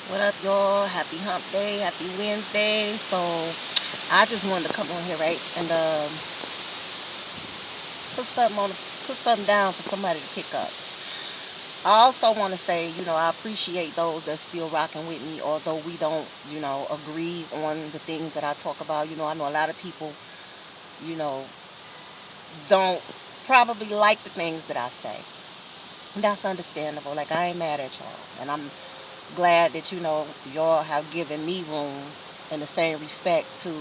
What up, y'all? Happy hump day, happy Wednesday. So, I just wanted to come on here, right, and put something on, put something down for somebody to pick up. I also want to say, I appreciate those that's still rocking with me, although we don't, agree on the things that I talk about. I know a lot of people, you know, don't probably like the things that I say. That's understandable. Like, I ain't mad at y'all, and I'm glad that y'all have given me room in the same respect to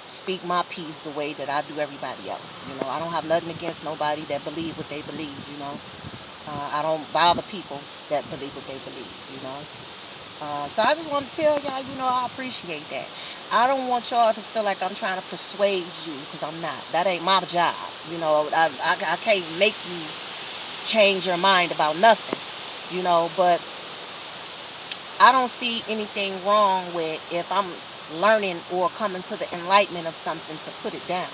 speak my piece the way that I do everybody else. I don't have nothing against nobody that believe what they believe. I don't bother people that believe what they believe. So I just want to tell y'all, I appreciate that. I don't want y'all to feel like I'm trying to persuade you, because I'm not. That ain't my job. I can't make you change your mind about nothing. But I don't see anything wrong with, if I'm learning or coming to the enlightenment of something, to put it down.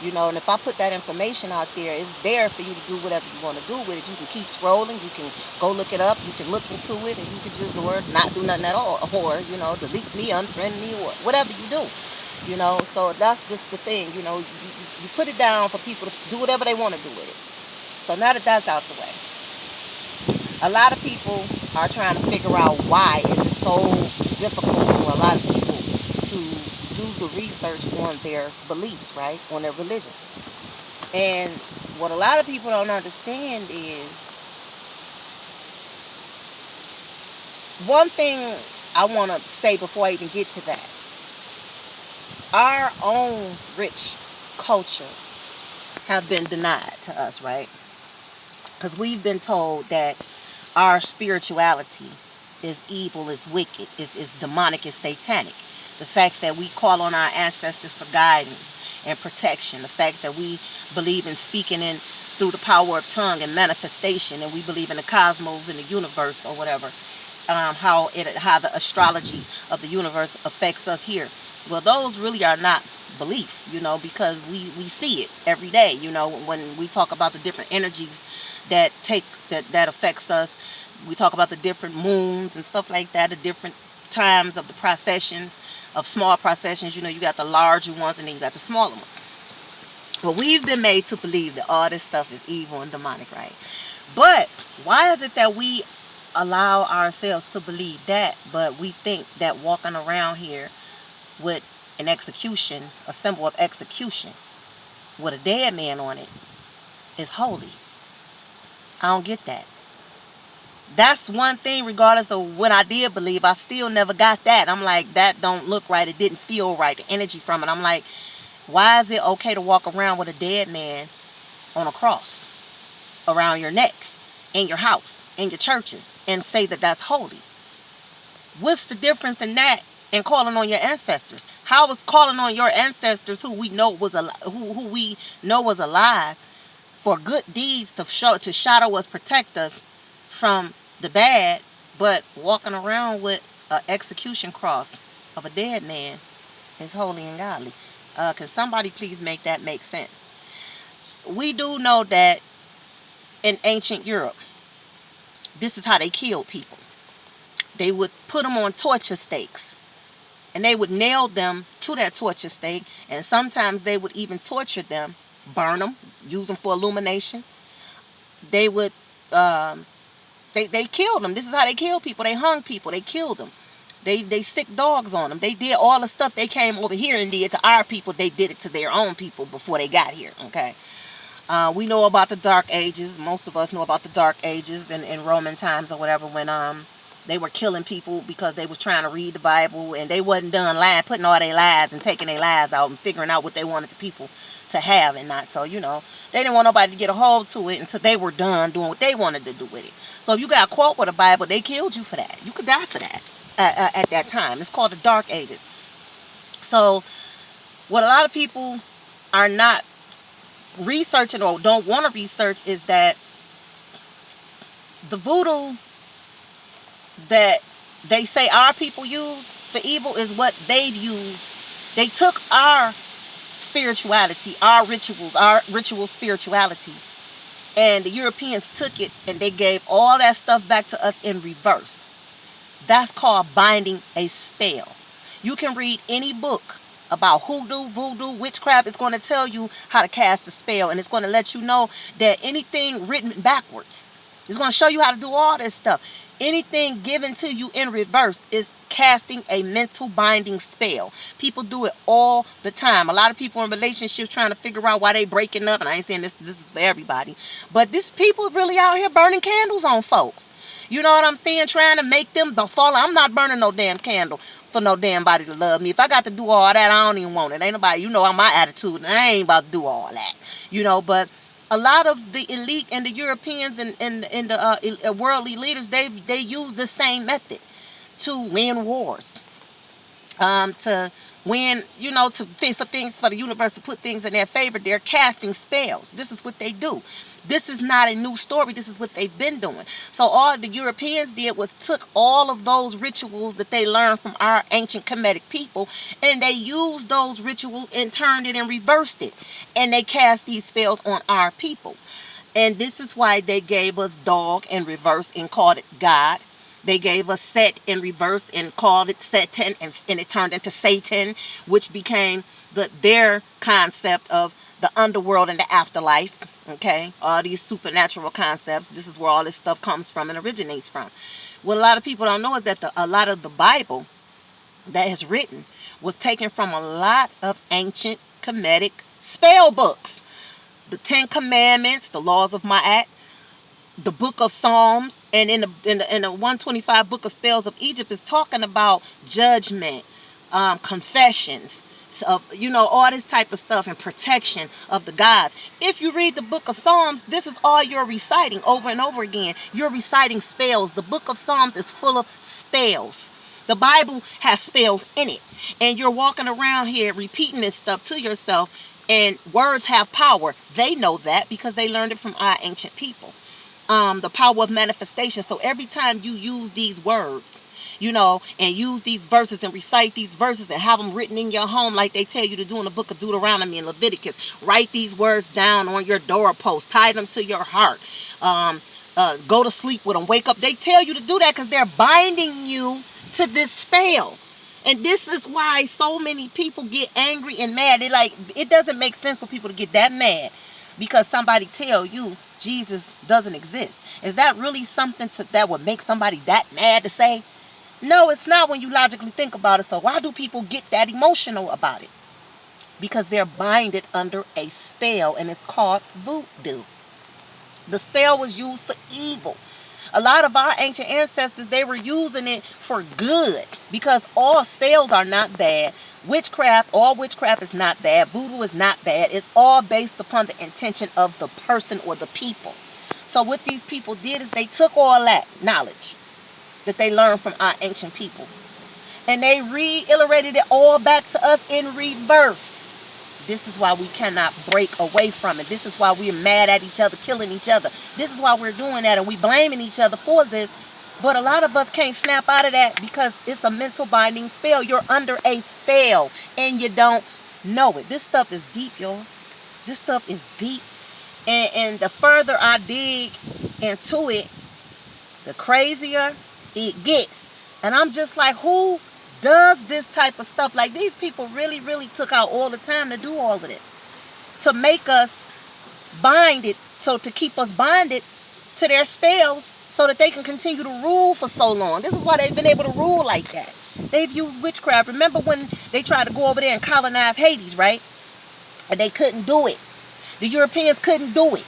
And if I put that information out there, it's there for you to do whatever you want to do with it. You can keep scrolling, you can go look it up, you can look into it, and you can just, or not do nothing at all, or, delete me, unfriend me, or whatever you do. So that's just the thing. You put it down for people to do whatever they want to do with it. So now that that's out the way, a lot of people are trying to figure out why is it so difficult for a lot of people to do the research on their beliefs, right? On their religion. And what a lot of people don't understand is, one thing I want to say before I even get to that. Our own rich culture have been denied to us, right? Because we've been told that our spirituality is evil, is wicked, is demonic, is satanic. The fact that we call on our ancestors for guidance and protection. The fact that we believe in speaking in through the power of tongue and manifestation, and we believe in the cosmos and the universe or whatever. How the astrology of the universe affects us here. Well, those really are not beliefs, because we see it every day. When we talk about the different energies that affects us, we talk about the different moons and stuff like that, the different times of the processions, of small processions. You got the larger ones, and then you got the smaller ones. Well, we've been made to believe that all this stuff is evil and demonic, right? But why is it that we allow ourselves to believe that, but we think that walking around here with an execution, a symbol of execution, with a dead man on it, is holy? I don't get that. That's one thing, regardless of when I did believe, I still never got that. I'm like, that don't look right. It didn't feel right. The energy from it. I'm like, why is it okay to walk around with a dead man on a cross around your neck, in your house, in your churches, and say that that's holy? What's the difference in that and calling on your ancestors? How is calling on your ancestors, who we know was alive, for good deeds to shadow us, protect us from the bad, but walking around with an execution cross of a dead man is holy and godly? Can somebody please make that make sense? We do know that in ancient Europe, this is how they killed people. They would put them on torture stakes, and they would nail them to that torture stake, and sometimes they would even torture them, burn them, use them for illumination. They would, they killed them. This is how they killed people. They hung people. They killed them. They sick dogs on them. They did all the stuff they came over here and did to our people. They did it to their own people before they got here. Okay. We know about the Dark Ages. Most of us know about the Dark Ages in Roman times or whatever, when they were killing people because they was trying to read the Bible, and they wasn't done lying, putting all their lies and taking their lies out and figuring out what they wanted the people to have and not. So, they didn't want nobody to get a hold to it until they were done doing what they wanted to do with it. So if you got a quote with the Bible, they killed you for that. You could die for that at that time. It's called the Dark Ages. So what a lot of people are not researching, or don't want to research, is that the voodoo that they say our people use for evil is what they've used. They took our spirituality, our ritual spirituality, and the Europeans took it and they gave all that stuff back to us in reverse. That's called binding a spell. You can read any book about hoodoo, voodoo, witchcraft. It's going to tell you how to cast a spell, and it's going to let you know that anything written backwards, it's going to show you how to do all this stuff. Anything given to you in reverse is casting a mental binding spell. People do it all the time. A lot of people in relationships trying to figure out why they breaking up, and I ain't saying this is for everybody, but these people really out here burning candles on folks. You know what I'm saying? Trying to make them fall. I'm not burning no damn candle for no damn body to love me. If I got to do all that, I don't even want it. Ain't nobody, you know, my attitude, and I ain't about to do all that. You know, but a lot of the elite and the Europeans and the worldly leaders, they use the same method to win wars, to win, you know, for things, for the universe to put things in their favor. They're casting spells. This is what they do. This is not a new story. This is what they've been doing. So all the Europeans did was took all of those rituals that they learned from our ancient Kemetic people, and they used those rituals and turned it and reversed it. And they cast these spells on our people. And this is why they gave us dog in reverse and called it God. They gave us Set in reverse and called it Satan, and it turned into Satan, which became their concept of the underworld and the afterlife. Okay, all these supernatural concepts. This is where all this stuff comes from and originates from. What a lot of people don't know is that a lot of the Bible that is written was taken from a lot of ancient Kemetic spell books. The 10 Commandments, the laws of Ma'at, the book of Psalms, and in the 125 book of spells of Egypt is talking about judgment, confessions, of, you know, all this type of stuff, and protection of the gods. If you read the book of Psalms, this is all you're reciting over and over again. You're reciting spells. The book of Psalms is full of spells. The Bible has spells in it, and you're walking around here repeating this stuff to yourself, and words have power. They know that because they learned it from our ancient people. The power of manifestation. So every time you use these words, you know, and use these verses and recite these verses and have them written in your home like they tell you to do in the book of Deuteronomy and Leviticus. Write these words down on your doorpost. Tie them to your heart. Go to sleep with them. Wake up. They tell you to do that because they're binding you to this spell. And this is why so many people get angry and mad. It doesn't make sense for people to get that mad because somebody tell you Jesus doesn't exist. Is that really something that would make somebody that mad to say? No, it's not when you logically think about it. So why do people get that emotional about it? Because they're binded under a spell, and it's called voodoo. The spell was used for evil. A lot of our ancient ancestors, they were using it for good, because all spells are not bad. All witchcraft is not bad. Voodoo is not bad. It's all based upon the intention of the person or the people. So what these people did is they took all that knowledge that they learned from our ancient people, and they reiterated it all back to us in reverse. This is why we cannot break away from it. This is why we're mad at each other, killing each other. This is why we're doing that, and we blaming each other for this. But a lot of us can't snap out of that because it's a mental binding spell. You're under a spell and you don't know it. This stuff is deep, y'all. This stuff is deep. And the further I dig into it, the crazier it gets. And I'm just like, who does this type of stuff? Like, these people really, really took out all the time to do all of this, to make us binded, so to keep us bonded to their spells so that they can continue to rule for so long. This is why they've been able to rule like that. They've used witchcraft. Remember when they tried to go over there and colonize Hades, right? And they couldn't do it. The Europeans couldn't do it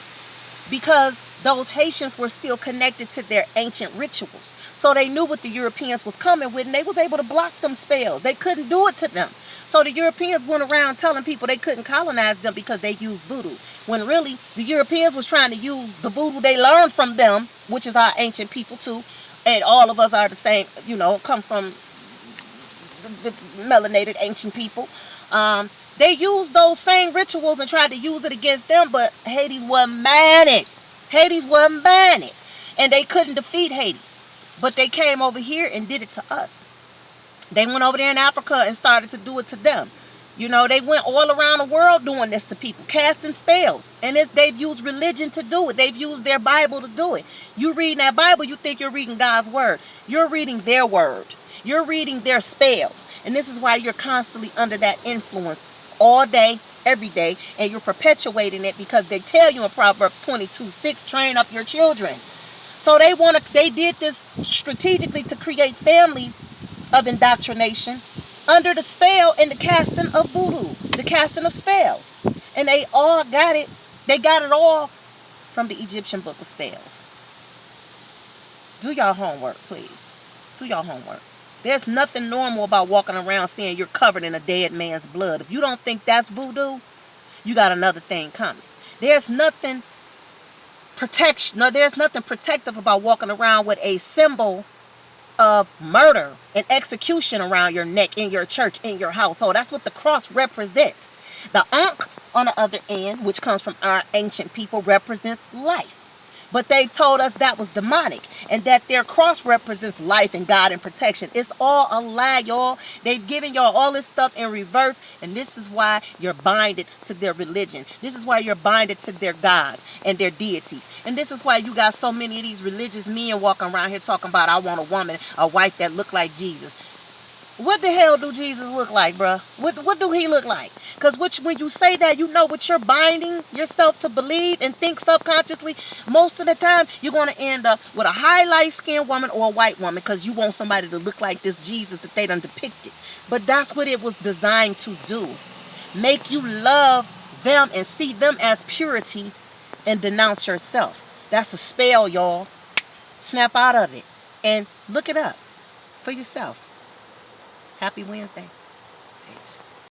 because those Haitians were still connected to their ancient rituals. So they knew what the Europeans was coming with, and they was able to block them spells. They couldn't do it to them. So the Europeans went around telling people they couldn't colonize them because they used voodoo. When really, the Europeans was trying to use the voodoo they learned from them, which is our ancient people too. And all of us are the same, you know, come from the melanated ancient people. They used those same rituals and tried to use it against them, but Hades wasn't buying it. Hades wasn't buying it. And they couldn't defeat Hades. But they came over here and did it to us. They went over there in Africa and started to do it to them. You know, they went all around the world doing this to people, casting spells. And they've used religion to do it. They've used their Bible to do it. You reading that Bible, you think you're reading God's word. You're reading their word. You're reading their spells. And this is why you're constantly under that influence all day, every day. And you're perpetuating it because they tell you in Proverbs 22:6, train up your children. So they did this strategically to create families of indoctrination under the spell and the casting of voodoo, the casting of spells. And they all got it. They got it all from the Egyptian book of spells. Do y'all homework, please. Do y'all homework. There's nothing normal about walking around saying you're covered in a dead man's blood. If you don't think that's voodoo, you got another thing coming. There's nothing protective about walking around with a symbol of murder and execution around your neck, in your church, in your household. That's what the cross represents. The Ankh, on the other end, which comes from our ancient people, represents life. But they've told us that was demonic, and that their cross represents life and God and protection. It's all a lie, y'all. They've given y'all all this stuff in reverse, and this is why you're binded to their religion. This is why you're binded to their gods and their deities. And this is why you got so many of these religious men walking around here talking about, I want a woman, a wife that look like Jesus. What the hell do Jesus look like, bruh? What do he look like? Because when you say that, you know what you're binding yourself to believe and think subconsciously. Most of the time, you're going to end up with a high light-skinned woman or a white woman because you want somebody to look like this Jesus that they done depicted. But that's what it was designed to do. Make you love them and see them as purity and denounce yourself. That's a spell, y'all. Snap out of it and look it up for yourself. Happy Wednesday. Peace.